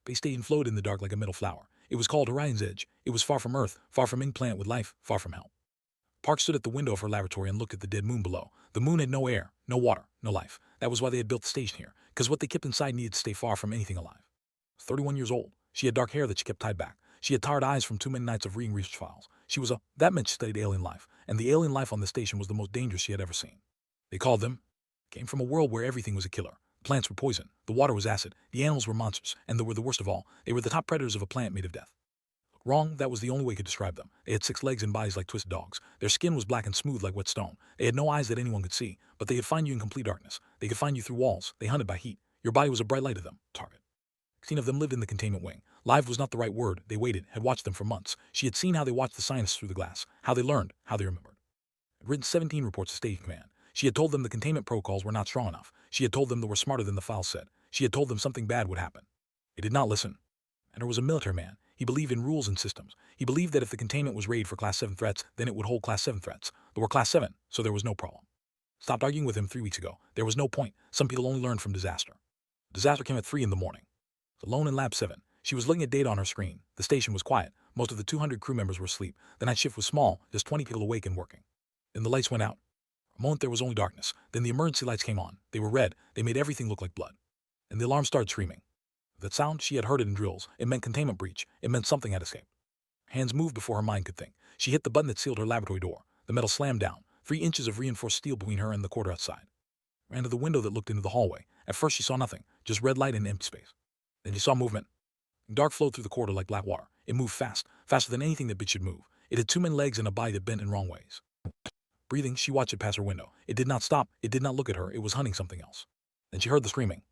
Space station floated in the dark like a metal flower. It was called Orion's Edge. It was far from Earth, far from any planet with life, far from help. Park stood at the window of her laboratory and looked at the dead moon below. The moon had no air, no water, no life. That was why they had built the station here, because what they kept inside needed to stay far from anything alive. 31 years old. She had dark hair that she kept tied back. She had tired eyes from too many nights of reading research files. That meant she studied alien life, and the alien life on the station was the most dangerous she had ever seen. They called them, came from a world where everything was a killer. Plants were poison, the water was acid, the animals were monsters, and they were the worst of all. They were the top predators of a planet made of death. Wrong, that was the only way to describe them. They had 6 legs and bodies like twisted dogs. Their skin was black and smooth like wet stone. They had no eyes that anyone could see, but they could find you in complete darkness. They could find you through walls. They hunted by heat. Your body was a bright light to them. Target. 16 of them lived in the containment wing. Live was not the right word. They waited, had watched them for months. She had seen how they watched the scientists through the glass, how they learned, how they remembered. Had written 17 reports to Station Command. She had told them the containment protocols were not strong enough. She had told them they were smarter than the files said. She had told them something bad would happen. They did not listen. And there was a military man. He believed in rules and systems. He believed that if the containment was raided for Class 7 threats, then it would hold Class 7 threats. There were Class 7, so there was no problem. Stopped arguing with him 3 weeks ago. There was no point. Some people only learn from disaster. Disaster came at 3 in the morning. Alone in Lab 7. She was looking at data on her screen. The station was quiet. Most of the 200 crew members were asleep. The night shift was small, just 20 people awake and working. Then the lights went out. For a moment there was only darkness. Then the emergency lights came on. They were red. They made everything look like blood. And the alarm started screaming. That sound, she had heard it in drills. It meant containment breach. It meant something had escaped. Hands moved before her mind could think. She hit the button that sealed her laboratory door. The metal slammed down. 3 inches of reinforced steel between her and the corridor outside. Ran to the window that looked into the hallway. At first she saw nothing, just red light and empty space. Then she saw movement. Dark flowed through the corridor like black water. It moved fast, faster than anything that bit should move. It had 2 many legs and a body that bent in wrong ways. Breathing, she watched it pass her window. It did not stop. It did not look at her. It was hunting something else. Then she heard the screaming.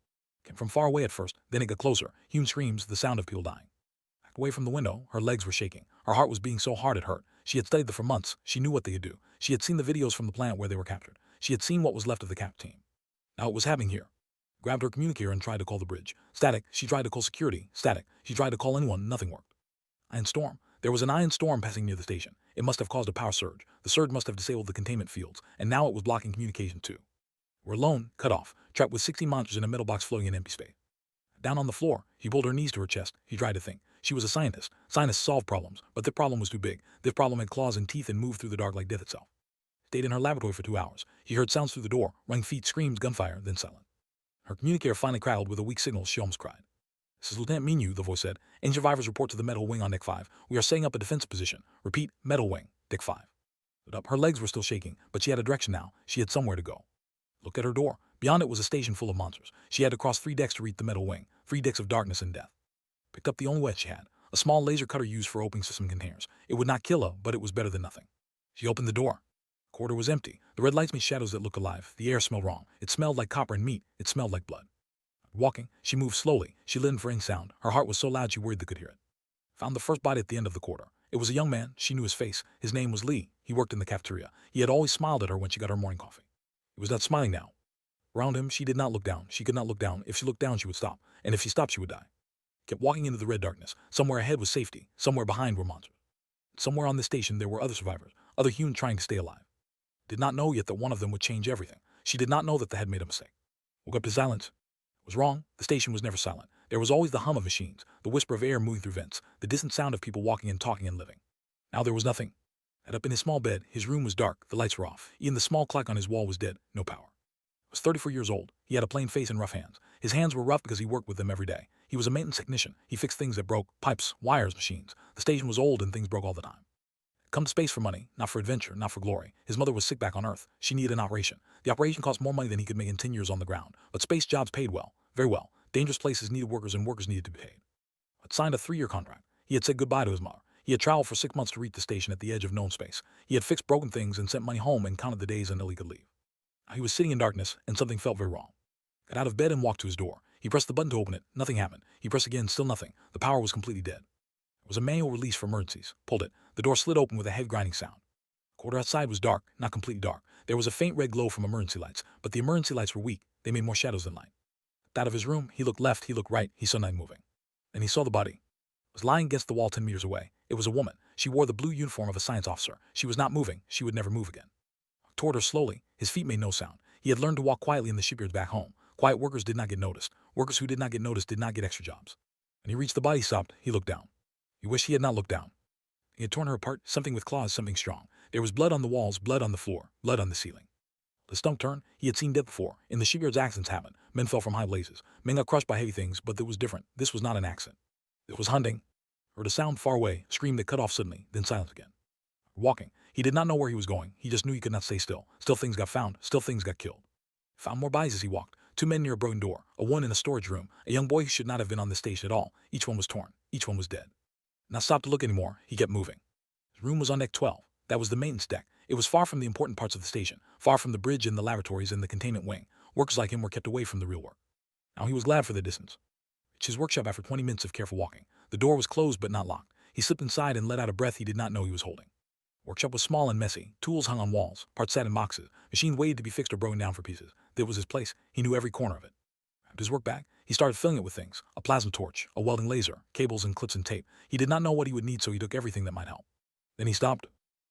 It came from far away at first, then it got closer. Human screams, the sound of people dying. Back away from the window, her legs were shaking. Her heart was beating so hard it hurt. She had studied them for months. She knew what they could do. She had seen the videos from the planet where they were captured. She had seen what was left of the cap team. Now it was happening here. Grabbed her communicator and tried to call the bridge. Static. She tried to call security. Static. She tried to call anyone. Nothing worked. Iron storm. There was an iron storm passing near the station. It must have caused a power surge. The surge must have disabled the containment fields, and now it was blocking communication too. We're alone, cut off, trapped with 60 monsters in a metal box floating in empty space. Down on the floor, she pulled her knees to her chest. She tried to think. She was a scientist. Scientists solved problems, but their problem was too big. This problem had claws and teeth and moved through the dark like death itself. Stayed in her laboratory for 2 hours. She heard sounds through the door, running feet, screams, gunfire, then silent. Her communicator finally crackled with a weak signal. She almost cried. "This is Lieutenant Minu," the voice said. "Any survivors report to the metal wing on deck 5. We are setting up a defense position. Repeat, metal wing, deck 5. Stood up. Her legs were still shaking, but she had a direction now. She had somewhere to go. Looked at her door. Beyond it was a station full of monsters. She had to cross 3 decks to reach the metal wing, 3 decks of darkness and death. Picked up the only wedge she had, a small laser cutter used for opening system containers. It would not kill her, but it was better than nothing. She opened the door. The corridor was empty. The red lights made shadows that looked alive. The air smelled wrong. It smelled like copper and meat. It smelled like blood. Walking, she moved slowly. She listened for any sound. Her heart was so loud she worried they could hear it. Found the first body at the end of the corridor. It was a young man. She knew his face. His name was Lee. He worked in the cafeteria. He had always smiled at her when she got her morning coffee. He was not smiling now. Around him, she did not look down. She could not look down. If she looked down, she would stop. And if she stopped, she would die. Kept walking into the red darkness. Somewhere ahead was safety. Somewhere behind were monsters. Somewhere on the station there were other survivors. Other humans trying to stay alive. Did not know yet that one of them would change everything. She did not know that they had made a mistake. Woke up to silence. Was wrong. The station was never silent. There was always the hum of machines, the whisper of air moving through vents, the distant sound of people walking and talking and living. Now there was nothing. Sat up in his small bed. His room was dark. The lights were off. Even the small clock on his wall was dead. No power. He was 34 years old. He had a plain face and rough hands. His hands were rough because he worked with them every day. He was a maintenance technician. He fixed things that broke, pipes, wires, machines. The station was old and things broke all the time. Come to space for money, not for adventure, not for glory. His mother was sick back on Earth. She needed an operation. The operation cost more money than he could make in 10 years on the ground. But space jobs paid well, very well. Dangerous places needed workers and workers needed to be paid. Had signed a 3-year contract. He had said goodbye to his mother. He had traveled for 6 months to reach the station at the edge of known space. He had fixed broken things and sent money home and counted the days until he could leave. Now he was sitting in darkness and something felt very wrong. Got out of bed and walked to his door. He pressed the button to open it. Nothing happened. He pressed again, still nothing. The power was completely dead. There was a manual release for emergencies. Pulled it. The door slid open with a heavy grinding sound. The corridor outside was dark, not completely dark. There was a faint red glow from emergency lights, but the emergency lights were weak. They made more shadows than light. Out of his room, he looked left, he looked right. He saw nothing moving. Then he saw the body. It was lying against the wall 10 meters away. It was a woman. She wore the blue uniform of a science officer. She was not moving. She would never move again. Walked toward her slowly. His feet made no sound. He had learned to walk quietly in the shipyards back home. Quiet workers did not get noticed. Workers who did not get noticed did not get extra jobs. When he reached the body, stopped. He looked down. He wished he had not looked down. He had torn her apart, something with claws, something strong. There was blood on the walls, blood on the floor, blood on the ceiling. The stomach turned. He had seen death before. In the shipyards, accidents happened. Men fell from high places. Men got crushed by heavy things, but it was different. This was not an accident. It was hunting. Heard a sound far away, scream that cut off suddenly, then silence again. Walking. He did not know where he was going. He just knew he could not stay still. Still things got found. Still things got killed. Found more bodies as he walked. 2 men near a broken door. A woman in a storage room. A young boy who should not have been on the station at all. Each one was torn. Each one was dead. Not stopped to look anymore. He kept moving. His room was on deck 12. That was the maintenance deck. It was far from the important parts of the station. Far from the bridge and the laboratories and the containment wing. Workers like him were kept away from the real work. Now he was glad for the distance. Reached his workshop after 20 minutes of careful walking. The door was closed but not locked. He slipped inside and let out a breath he did not know he was holding. Workshop was small and messy. Tools hung on walls. Parts sat in boxes. Machines waited to be fixed or broken down for pieces. That was his place. He knew every corner of it. Grabbed his work bag. He started filling it with things. A plasma torch, a welding laser, cables and clips and tape. He did not know what he would need, so he took everything that might help. Then he stopped.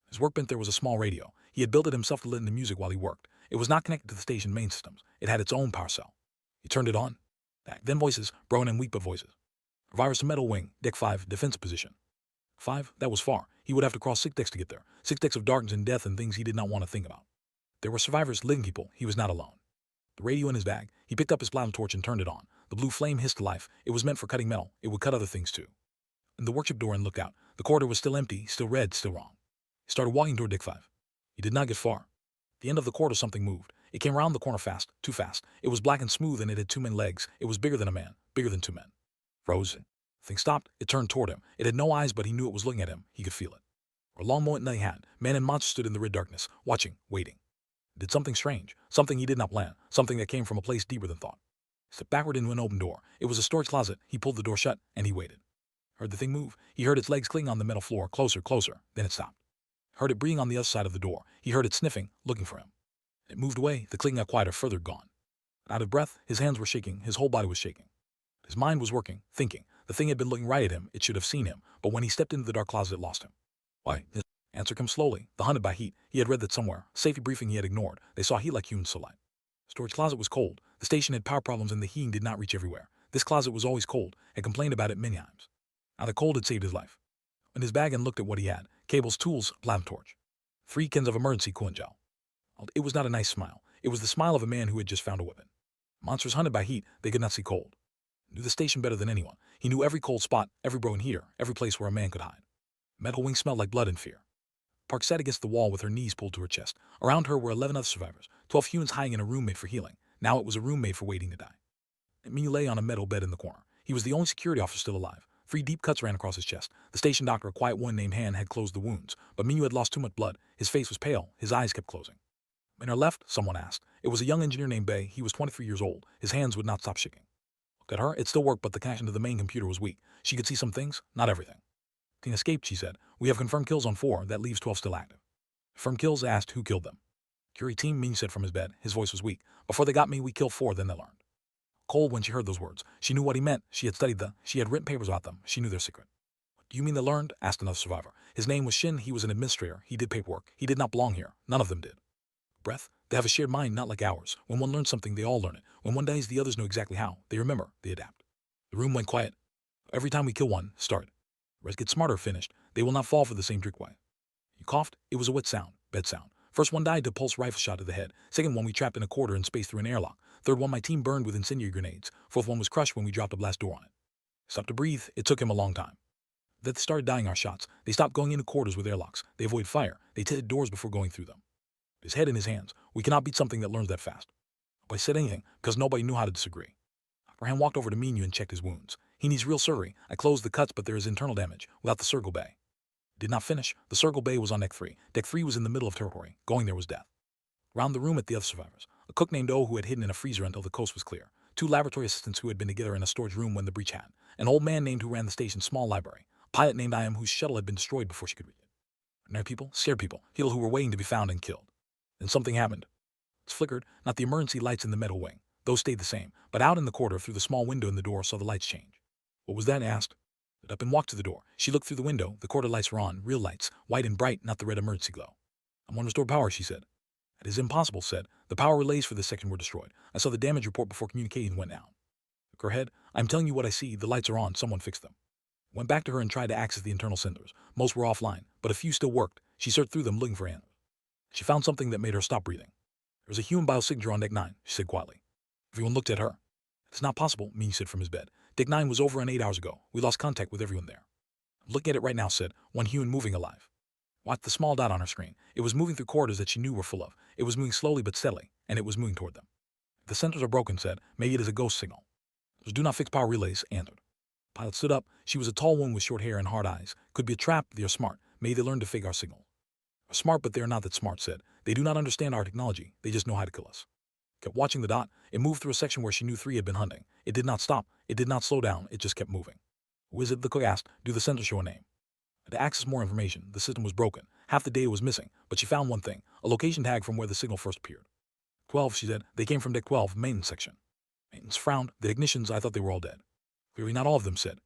His workbench there was a small radio. He had built it himself to listen to music while he worked. It was not connected to the station main systems. It had its own power cell. He turned it on. Back. Then voices, broken and weak but voices. Virus to metal wing, deck 5, defensive position. 5, that was far. He would have to cross 6 decks to get there. 6 decks of darkness and death and things he did not want to think about. There were survivors, living people. He was not alone. The radio in his bag. He picked up his plasma torch and turned it on. The blue flame hissed to life. It was meant for cutting metal. It would cut other things too. In the workshop door and looked out. The corridor was still empty, still red, still wrong. He started walking toward deck 5. He did not get far. At the end of the corridor something moved. It came around the corner fast, too fast. It was black and smooth and it had 2 men's legs. It was bigger than a man, bigger than 2 men. Froze. The thing stopped. It turned toward him. It had no eyes, but he knew it was looking at him. He could feel it. For a long moment nothing happened. Man and monster stood in the red darkness, watching, waiting. It did something strange, something he did not plan, something that came from a place deeper than thought. He stepped backward into an open door. It was a storage closet. He pulled the door shut, and he waited. Heard the thing move. He heard its legs cling on the metal floor, closer, closer. Then it stopped. Heard it breathing on the other side of the door. He heard it sniffing, looking for him. It moved away. The clicking got quieter, further gone. Out of breath, his hands were shaking. His whole body was shaking. His mind was working, thinking. The thing had been looking right at him. It should have seen him, but when he stepped into the dark closet, it lost him. Why? His answer comes slowly. The hunted by heat. He had read that somewhere. Safety briefing he had ignored. They saw heat like humans saw light. Storage closet was cold. The station had power problems and the heating did not reach everywhere. This closet was always cold. Had complained about it many times. Now the cold had saved his life. In his bag and looked at what he had. Cables, tools, plasma torch. 3 cans of emergency coolant gel. It was not a nice smile. It was the smile of a man who had just found a weapon. Monsters hunted by heat, they could not see cold. Knew the station better than anyone. He knew every cold spot, every broken heater, every place where a man could hide. Metal wing smelled like blood and fear. Park sat against the wall with her knees pulled to her chest. Around her were 11 other survivors, 12 humans hiding in a room made for healing. Now it was a room made for waiting to die. Minu lay on a metal bed in the corner. He was the only security officer still alive. 3 deep cuts ran across his chest. The station doctor, a quiet one named Han, had closed the wounds, but Minu had lost too much blood. His face was pale. His eyes kept closing. In her left, someone asked. It was a young engineer named Bay. He was 23 years old. His hands would not stop shaking. Looked at her. It still worked, but the connection to the main computer was weak. She could see some things, not everything. Team escaped, she said. We have confirmed kills on 4. That leaves 12 still active. Confirmed kills asked who killed them. Curie team, Minu said from his bed. His voice was weak. Before they got me, we killed 4, then they learned. Cold when she heard those words. She knew what he meant. She had studied them. She had written papers about them. She knew their secret. What do you mean they learned? Asked another survivor. His name was Shin. He was an administrator. He did paperwork. He did not belong here. None of them did. Breath. They have a shared mind, not like ours. When one learns something, they all learn it. When one dies, the others know exactly how. They remember. They adapt. The room went quiet. Every time we kill one, start. The rest get smarter, finished. They will not fall for the same trick way. You coughed. It was a wet sound. Bed sound. First one died to pulse rifle shot to the head. Second one we trapped in a corridor in space through an airlock. Third one my team burned with incendiary grenades. Fourth one was crushed when we dropped a blast door on it. Stopped to breathe. It took him a long time. Then they started dying our shots. They stopped going into corridors with airlocks. They avoid fire. They tested doors before going through them. His head in his hands. We cannot beat something that learns that fast. Nobody said anything, because nobody knew how to disagree. Dr. Han walked over to Minu and checked his wounds. He needs real surgery. I closed the cuts, but there is internal damage, without the Circle Bay. Did not finish. The Circle Bay was on deck 3. Deck 3 was in the middle of territory. Going there was death. Around the room at the other survivors. A cook named O who had hidden in a freezer until the coast was clear. 2 laboratory assistants who had been together in a storage room when the breach happened. An old man named who ran the station's small library. A pilot named I.M. whose shuttle had been destroyed before she could reach it. Ordinary people, scared people who were waiting to be found and killed. Then something happened. It flickered, not the emergency lights in the metal wing. Those stayed the same, but out in the corridor through the small window in the door saw the lights change. What was that? Asked. Stood up and walked to the door. She looked through the window. The corridor lights were on, real lights, white and bright, not the red emergency glow. Someone restored power, she said. That is impossible, said. The power relays for this section were destroyed. I saw the damage report before communications went down. Shook her head. I'm telling you what I see. The lights are on. Someone fixed them. Went back to her and tried to access the internal sensors. Most were offline, but a few still worked. She searched through them looking for answers. She found something that made her stop breathing. There was a human biosignature on Deck 9, she said quietly. Everyone looked at her. It's not possible, Meany said from his bed. Deck 9 was over 8 hours ago. We lost contact with everyone there. I'm looking at it right now, said one human moving alive. Watched the small dot on her screen. It was moving through corridors that she knew were full of. It was moving slowly but steadily, and it was moving toward them. If the sensors are broken, said, maybe it is a ghost signal. Those do not fix power relays, answered. Pilot stood up. She was a tall woman with short hair and hard eyes. Could be a trap. They are smart. Maybe they learn to fake our signals. Are smart, but they are not that smart, said. They do not understand our technology. They just know how to kill us. Kept watching the dot. It moved through a section where she knew 3 had been hunting. It did not stop. It did not slow down. It just kept moving. Who is it? The cook asked. Do the sensors show a name? To access more information, the system was broken. Half the data was missing, but she found one thing, a location tag from where the signal first appeared. 12, she said. They came from Deck 12, maintenance section. Maintenance frowned. The technicians, I thought they were all dead. Clearly not all of them, said.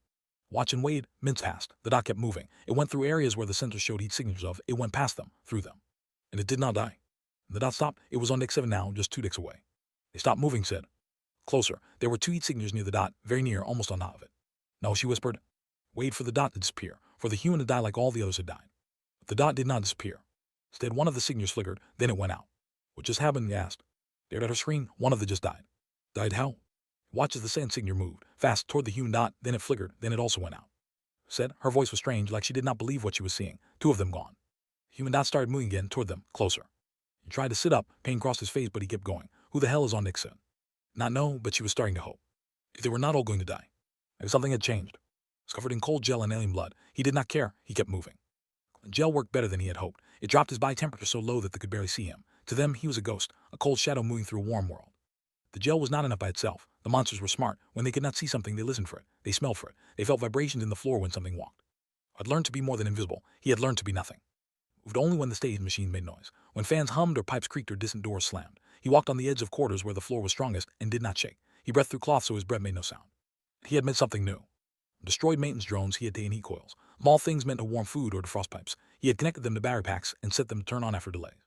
Watch and wait. Minutes passed. The dot kept moving. It went through areas where the sensors showed heat signatures of. It went past them, through them. And it did not die. The dot stopped. It was on Deck 7 now, just 2 decks away. They stopped moving, said. Closer. There were 2 heat signatures near the dot, very near, almost on top of it. No, she whispered. Wait for the dot to disappear, for the human to die like all the others had died. But the dot did not disappear. Instead, one of the signatures flickered, then it went out. What just happened? He asked. Stared at her screen. One of them just died. Died how? Watched as the sand signature moved, fast toward the human dot, then it flickered, then it also went out. Said, her voice was strange, like she did not believe what she was seeing. 2 of them gone. The human dot started moving again, toward them, closer. He tried to sit up, pain crossed his face, but he kept going. Who the hell is on Nick said? Not know, but she was starting to hope. If they were not all going to die. Maybe something had changed. Was covered in cold gel and alien blood. He did not care. He kept moving. The gel worked better than he had hoped. It dropped his body temperature so low that they could barely see him. To them, he was a ghost, a cold shadow moving through a warm world. The gel was not enough by itself. The monsters were smart. When they could not see something, they listened for it. They smelled for it. They felt vibrations in the floor when something walked. Had learned to be more than invisible. He had learned to be nothing. Moved only when the stage machine made noise. When fans hummed or pipes creaked or distant doors slammed. He walked on the edge of corridors where the floor was strongest and did not shake. He breathed through cloth so his breath made no sound. He had meant something new. Destroyed maintenance drones, he had taken heat coils. Small things meant to warm food or to frost pipes. He had connected them to battery packs and set them to turn on after delays.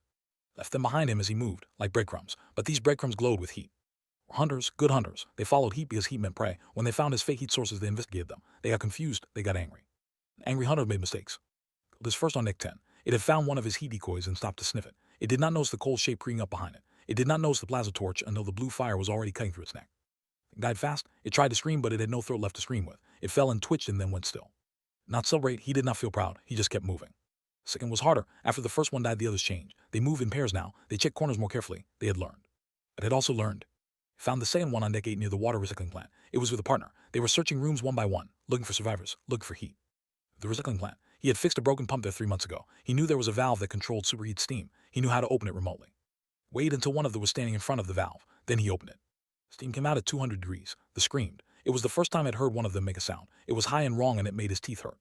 Left them behind him as he moved, like breadcrumbs, but these breadcrumbs glowed with heat. Were hunters, good hunters. They followed heat because heat meant prey. When they found his fake heat sources, they investigated them. They got confused, they got angry. An angry hunter made mistakes. Killed his first on Deck 10. It had found one of his heat decoys and stopped to sniff it. It did not notice the cold shape creeping up behind it. It did not notice the plasma torch until the blue fire was already cutting through its neck. It died fast. It tried to scream, but it had no throat left to scream with. It fell and twitched and then went still. Not celebrate, he did not feel proud. He just kept moving. Second was harder. After the first one died, the others changed. They moved in pairs now. They checked corners more carefully. They had learned. But had also learned. Found the second one on Deck 8 near the water recycling plant. It was with a partner. They were searching rooms one by one, looking for survivors, looking for heat. The recycling plant. He had fixed a broken pump there 3 months ago. He knew there was a valve that controlled superheat steam. He knew how to open it remotely. Waited until one of them was standing in front of the valve. Then he opened it. Steam came out at 200 degrees. The screamed. It was the first time I'd heard one of them make a sound. It was high and wrong and it made his teeth hurt.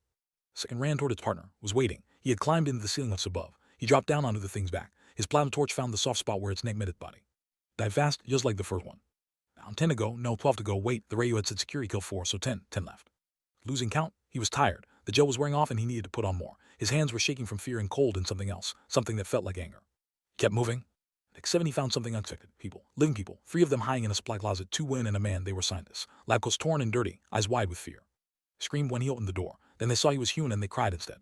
Second ran toward its partner, was waiting. He had climbed into the ceiling lifts above. He dropped down onto the thing's back. His plasma torch found the soft spot where its neck met its body. Died fast, just like the first one. Now 10 to go, no 12 to go, wait, the radio had said security kill 4, so 10 left. Losing count, he was tired. The gel was wearing off and he needed to put on more. His hands were shaking from fear and cold and something else, something that felt like anger. He kept moving. At 7 he found something unexpected. People, living people, 3 of them hiding in a supply closet, 2 women and a man. They were scientists. Lab coats torn and dirty, eyes wide with fear. Screamed when he opened the door. Then they saw he was human and they cried instead.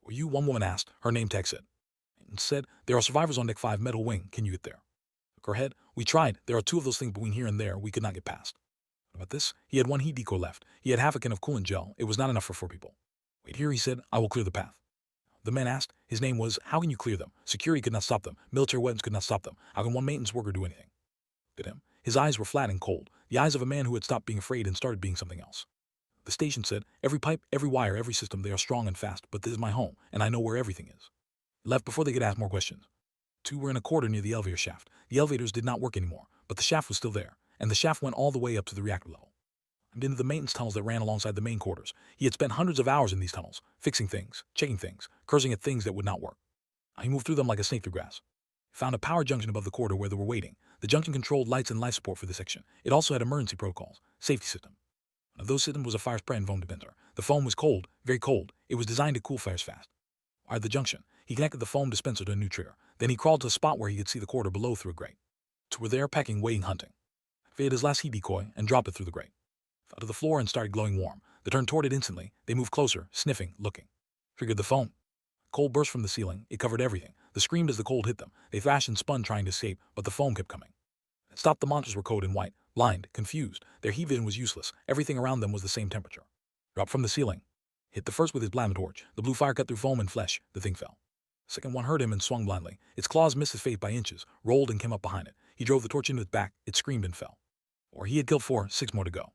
Were you? One woman asked. Her name tag said. And said, there are survivors on Deck 5, metal wing. Can you get there? Shook her head. We tried. There are 2 of those things between here and there. We could not get past. What about this? He had 1 heat decoy left. He had half a can of coolant gel. It was not enough for 4 people. Wait here, he said. I will clear the path. The man asked. His name was, how can you clear them? Security could not stop them. Military weapons could not stop them. How can one maintenance worker do anything? Looked at him. His eyes were flat and cold. The eyes of a man who had stopped being afraid and started being something else. The station said, every pipe, every wire, every system, they are strong and fast, but this is my home, and I know where everything is. He left before they could ask more questions. 2 were in a corridor near the elevator shaft. The elevators did not work anymore, but the shaft was still there, and the shaft went all the way up to the reactor level. And into the maintenance tunnels that ran alongside the main quarters. He had spent hundreds of hours in these tunnels, fixing things, checking things, cursing at things that would not work. He moved through them like a snake through grass. He found a power junction above the corridor where they were waiting. The junction controlled lights and life support for the section. It also had emergency protocols, safety system. One of those systems was a fire spray and foam dispenser. The foam was cold, very cold. It was designed to cool fires fast. Wired the junction. He connected the foam dispenser to a new trigger. Then he crawled to a spot where he could see the corridor below through a grate. 2 were there, packing, waiting, hunting. Fitted his last heat decoy and dropped it through the grate. fell to the floor and started glowing warm. They turned toward it instantly. They moved closer, sniffing, looking. Triggered the foam. Cold burst from the ceiling. It covered everything. They screamed as the cold hit them. They thrashed and spun trying to escape, but the foam kept coming. It stopped. The monsters were coated in white, blind, confused. Their heat vision was useless. Everything around them was the same temperature. Dropped from the ceiling. Hit the first with his plasma torch. The blue fire cut through foam and flesh. The thing fell. Second one hurt him and swung blindly. Its claws missed his face by inches, rolled and came up behind it. He drove the torch into its back. It screamed and fell. Or he had killed 4, 6 more to go.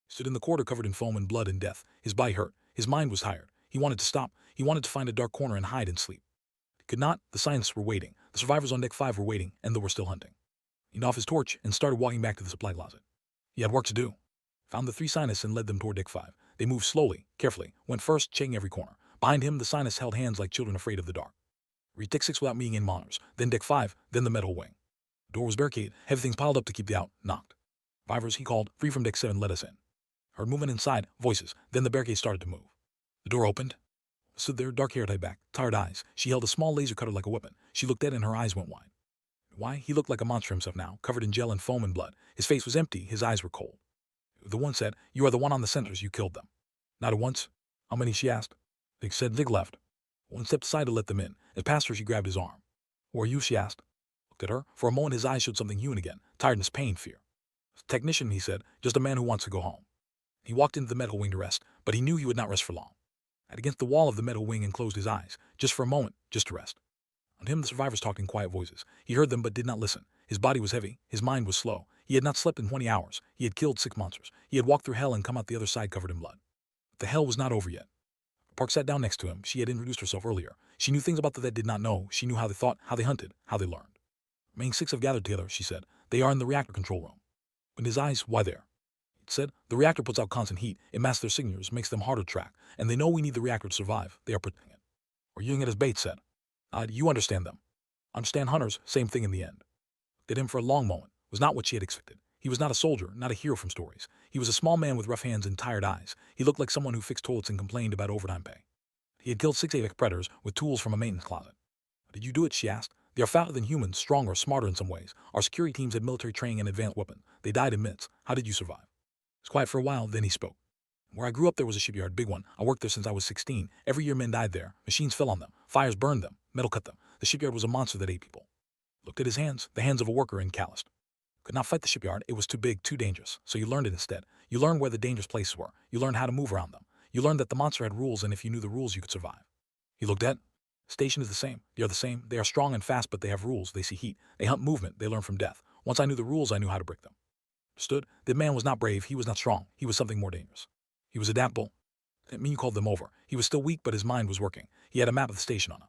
He stood in the corridor covered in foam and blood and death. His body hurt. His mind was tired. He wanted to stop. He wanted to find a dark corner and hide and sleep. He could not. The scientists were waiting. The survivors on deck 5 were waiting, and they were still hunting. He knocked off his torch and started walking back to the supply closet. He had work to do. Found the 3 scientists and led them toward deck 5. They moved slowly, carefully, went first, checking every corner. Behind him, the scientists held hands like children afraid of the dark. Reached deck 6 without meeting any monitors, then deck 5, then the metal wing. The door was barricaded, heavy things piled up to keep the out, knocked. Survivors, he called, free from deck 7, let us in. Heard movement inside, voices, then the barricade started to move. The door opened. Stood there, dark hair tied back, tired eyes. She held a small laser cutter like a weapon. She looked dead and her eyes went wide. Why? He looked like a monster himself now, covered in gel and foam and blood. His face was empty, his eyes were cold. The one said, you are the one on the sensors, you killed them. Not at once. How many, she asked. They said Vig left. One stepped aside to let them in. As past her, she grabbed his arm. Who are you, she asked. Looked at her. For a moment his eyes showed something human again. Tiredness, pain, fear. Technician, he said, just a man who wants to go home. He walked into the metal wing to rest, but he knew he would not rest for long. At against the wall of the metal wing and closed his eyes, just for a moment, just to rest. On him the survivors talked in quiet voices. He heard them but did not listen. His body was heavy, his mind was slow. He had not slept in 20 hours. He had killed 6 monsters. He had walked through hell and come out the other side covered in blood. But the hell was not over yet. Park sat down next to him. She had introduced herself earlier. She knew things about the dead did not know. She knew how they thought, how they hunted, how they learned. Remaining 6 have gathered together, she said. They are in the reactor control room. In his eyes, why there? It said, the reactor puts out constant heat. It masks their signatures, makes them harder to track. And they know we need the reactor to survive. They are protecting it. Or using it as bait, said. You understand them. Understand hunters, same thing in the end. Did him for a long moment. Was not what she had expected. He was not a soldier, not a hero from stories. He was a small man with rough hands and tired eyes. He looked like someone who fixed toilets and complained about overtime pay. He had killed 6 apex predators with tools from a maintenance closet. Did you do it, she asked. They are faster than humans, stronger, smarter in some ways. Our security teams had military training and advanced weapons. They died in minutes. How did you survive? He was quiet for a while, then he spoke. Where I grew up there was a shipyard, big one. I worked there since I was 16. Every year men died there. Machines fell on them. Fires burned them. Metal cut them. The shipyard was a monster that ate people. Looked at his hands, the hands of a worker, and calloused. Could not fight the shipyard. It was too big, too dangerous. So you learned it instead. You learned where the dangerous places were. You learned how to move around them. You learned that the monster had rules, and if you knew the rules, you could survive. He looked at. Station is the same. They are the same. They are strong and fast, but they have rules. They see heat. They hunt movement. They learn from death. Once I knew the rules, I knew how to break them. Understood? The man was not brave. He was not strong. He was something more dangerous. He was adaptable. Didn't mean you called them over. He was still weak, but his mind was working. He had a map of the station on him.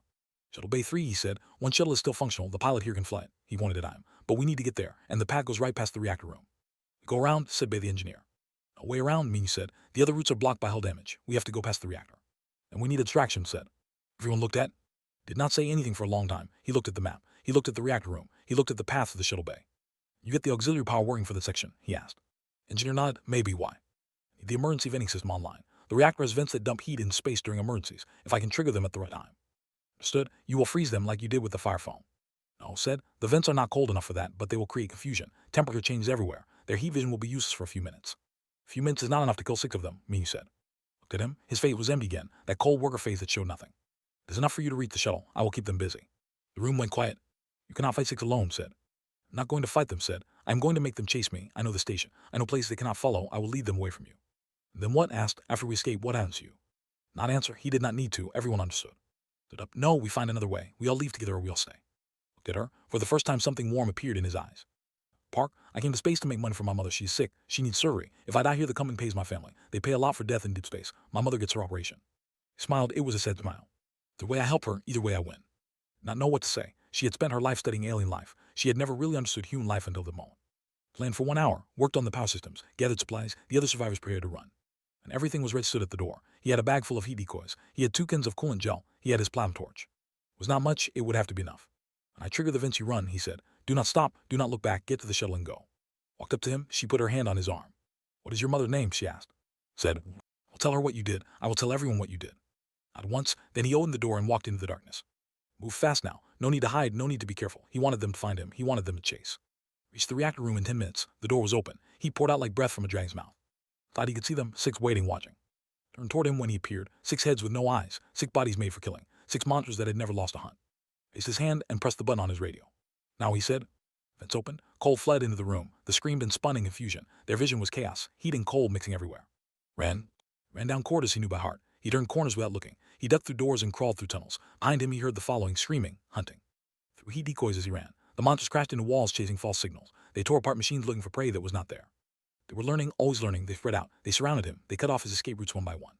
Shuttle Bay 3, he said. One shuttle is still functional. The pilot here can fly it. He wanted to die him. But we need to get there, and the path goes right past the reactor room. Go around, said Bay the engineer. No way around, Ming said. The other routes are blocked by hull damage. We have to go past the reactor. And we need a distraction, said. Everyone looked at. Did not say anything for a long time. He looked at the map. He looked at the reactor room. He looked at the path of the shuttle bay. You get the auxiliary power working for the section, he asked. Engineer nodded. Maybe. Why? Need the emergency venting system online. The reactor has vents that dump heat in space during emergencies, if I can trigger them at the right time. Understood? You will freeze them like you did with the fire foam. No, said. The vents are not cold enough for that, but they will create confusion. Temperature changes everywhere. Their heat vision will be useless for a few minutes. A few minutes is not enough to kill 6 of them, Ming said. Looked at him. His face was empty again, that cold worker face that showed nothing. It is enough for you to reach the shuttle. I will keep them busy. The room went quiet. You cannot fight 6 alone, said. I'm not going to fight them, said. I am going to make them chase me. I know the station. I know places they cannot follow. I will lead them away from you. Then what? Asked. After we escape, what happens to you? Not answer. He did not need to. Everyone understood. Stood up. No, we find another way. We all leave together or we'll stay. Looked at her. For the first time something warm appeared in his eyes. Park, I came to space to make money for my mother. She's sick. She needs surgery. If I die here, the company pays my family. They pay a lot for death in deep space. My mother gets her operation. He smiled. It was a sad smile. The way I help her, either way I win. Not know what to say. She had spent her life studying alien life. She had never really understood human life until the moment. Planned for 1 hour, worked on the power systems, gathered supplies, the other survivors prepared to run. And everything was ready. Stood at the door. He had a bag full of heat decoys. He had 2 cans of coolant gel. He had his plasma torch. It was not much, it would have to be enough. When I trigger the vents, you run, he said. Do not stop, do not look back, get to the shuttle and go. Walked up to him, she put her hand on his arm. What is your mother's name? She asked. Said, I'll tell her what you did. I will tell everyone what you did. Not once, then he opened the door and walked into the darkness. Move fast now. No need to hide, no need to be careful. He wanted them to find him. He wanted them to chase. Reached the reactor room in 10 minutes. The door was open. He poured out like breath from a dragon's mouth. Thought he could see them, 6 waiting, watching. Turned toward him when he appeared, 6 heads with no eyes, 6 bodies made for killing, 6 monsters that had never lost a hunt. Raised his hand and pressed the button on his radio. Now, he said. Vents opened. Cold fled into the room. The screamed and spun in confusion. Their vision was chaos, heat and cold mixing everywhere. Ran down corridors he knew by heart. He turned corners without looking. He ducked through doors and crawled through tunnels. Behind him he heard the following, screaming, hunting. Through heat decoys as he ran. The monsters crashed into walls chasing false signals. They tore apart machines looking for prey that was not there. They were learning, always learning. They spread out. They surrounded him. They cut off his escape routes one by one.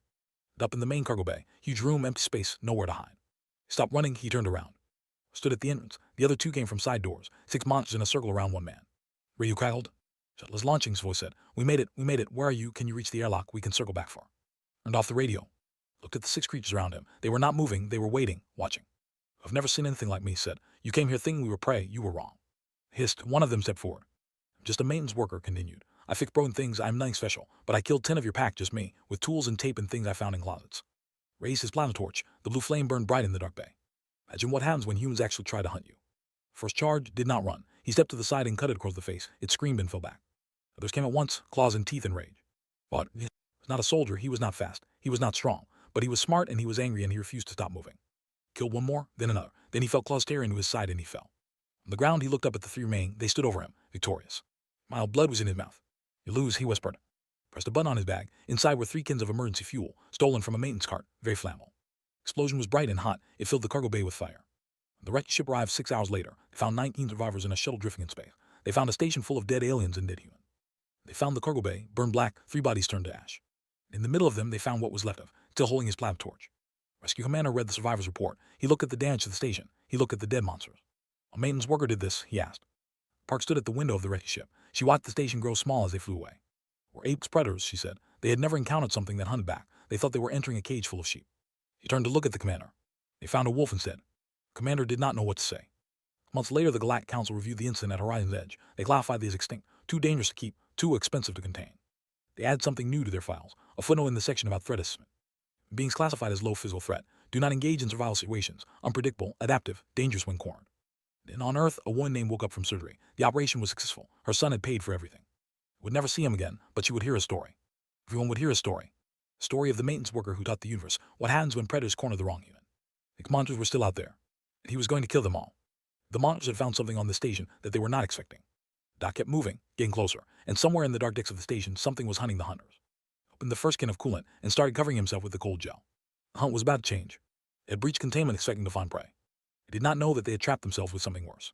Up in the main cargo bay, huge room, empty space, nowhere to hide. He stopped running, he turned around. Stood at the entrance. The other 2 came from side doors, 6 monsters in a circle around one man. Radio crackled. Shuttle is launching, his voice said. We made it. Where are you? Can you reach the airlock? We can circle back for. Turned off the radio. Looked at the 6 creatures around him. They were not moving, they were waiting, watching. I've never seen anything like me, he said. You came here thinking we were prey, you were wrong. Hissed. One of them stepped forward. Just a maintenance worker, continued. I fix broken things, I'm nothing special, but I killed 10 of your pack, just me, with tools and tape and things I found in closets. Raised his plasma torch. The blue flame burned bright in the dark bay. Imagine what happens when humans actually try to hunt you. First charge did not run. He stepped to the side and cut it across the face. It screamed and fell back. Others came at once, claws and teeth in rage. But he was not a soldier, he was not fast, he was not strong, but he was smart and he was angry and he refused to stop moving. Killed one more, then another. Then he felt claws tear into his side and he fell. On the ground he looked up at the 3 remaining. They stood over him, victorious. Mild blood was in his mouth. You lose, he whispered. Pressed a button on his bag. Inside were 3 cans of emergency fuel, stolen from a maintenance cart, very flammable. Explosion was bright and hot. It filled the cargo bay with fire. The wrecked ship arrived 6 hours later. They found 19 survivors in a shuttle drifting in space. They found a station full of dead aliens and dead humans. They found the cargo bay, burned black, 3 bodies turned to ash. In the middle of them they found what was left of, still holding his plasma torch. Rescue commander read the survivors' report. He looked at the damage to the station. He looked at the dead monsters. A maintenance worker did this, he asked. Park stood at the window of the rescue ship. She watched the station grow small as they flew away. Were apes predators, she said. They had never encountered something that hunted back. They thought they were entering a cage full of sheep. She turned to look at the commander. They found a wolf instead. The commander did not know what to say. Months later, the Galactic Council reviewed the incident at Horizon's Edge. They classified these as extinct, too dangerous to keep, too expensive to contain. They added something new to their files, a footnote in the section about threat assessment. Beings classified as low physical threat do not engage in survival situations, unpredictable, adaptive, dangerous when cornered. Then on Earth, a woman named woke up from surgery. The operation was successful. Her son had paid for everything. Would never see him again, but she would hear his story. Everyone would hear his story. The story of the maintenance worker who taught the universe what happens when predators corner the wrong human. The monsters were still out there, and he was going to kill them all. The monsters had found something on the station that they were not expecting. The dock kept moving, getting closer, and somewhere in the dark depths of the station, something was hunting the hunters. Opened the first can of coolant and started covering himself with the cold gel. The hunt was about to change. It had breached containment expecting to find prey. It did not know that they had trapped themselves with something worse.